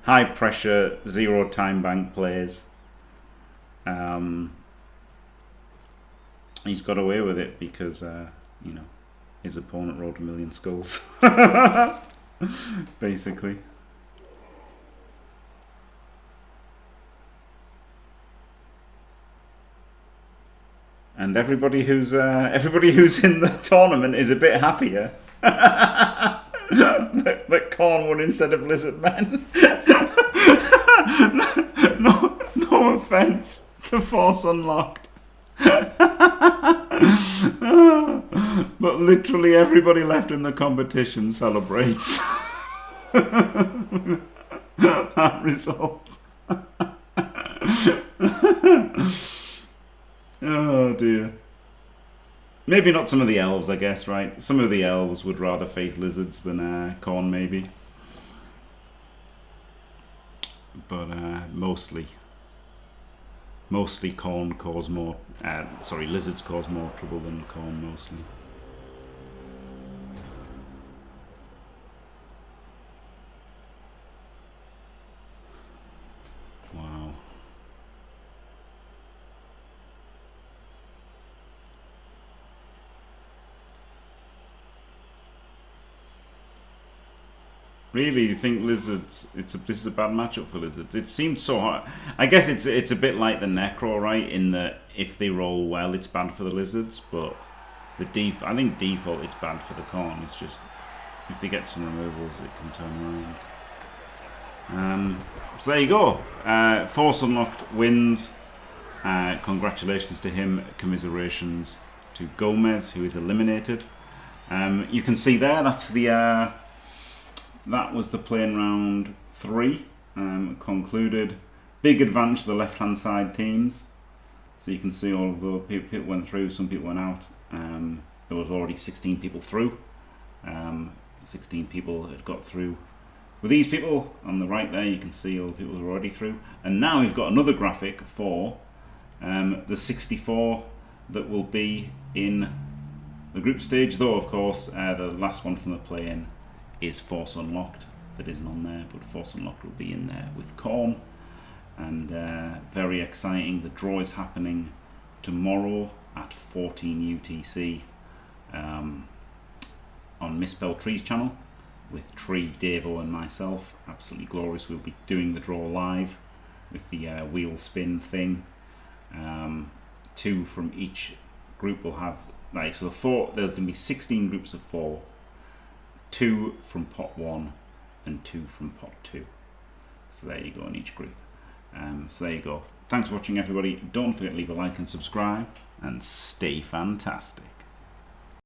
high pressure, 0 time bank plays, he's got away with it because you know, his opponent rolled 1,000,000 skulls. Basically. And everybody who's in the tournament is a bit happier that Khorne won instead of Lizardmen. defense to force unlocked. But literally everybody left in the competition celebrates that result. Oh dear. Maybe not some of the elves, I guess, right? Some of the elves would rather face lizards than Khorne, maybe. But mostly Khorne cause more... lizards cause more trouble than Khorne, mostly. Wow. Really, you think lizards? This is a bad matchup for lizards. It seemed so hard. I guess it's a bit like the Necro, right? In that if they roll well, it's bad for the lizards. But I think default it's bad for the Khorne. It's just if they get some removals, it can turn around. So there you go. Force Unlocked wins. Congratulations to him. Commiserations to Gomez, who is eliminated. You can see there. That's the. That was the playing round 3 concluded. Big advantage to the left-hand side teams. So you can see all of the people went through, some people went out. There was already 16 people through. 16 people had got through. With these people on the right there, you can see all the people who are already through. And now we've got another graphic for the 64 that will be in the group stage. Though, of course, the last one from the play-in is Force Unlocked. That isn't on there, but Force Unlocked will be in there with Khorne. And very exciting. The draw is happening tomorrow at 14 UTC on Misspelled Trees channel with Tree, Davo and myself. Absolutely glorious. We'll be doing the draw live with the wheel spin thing. 2 from each group will have, like, so there's going to be 16 groups of 4. 2 from pot 1 and 2 from pot 2. So there you go in each group. So there you go. Thanks for watching, everybody. Don't forget to leave a like and subscribe, and stay fantastic.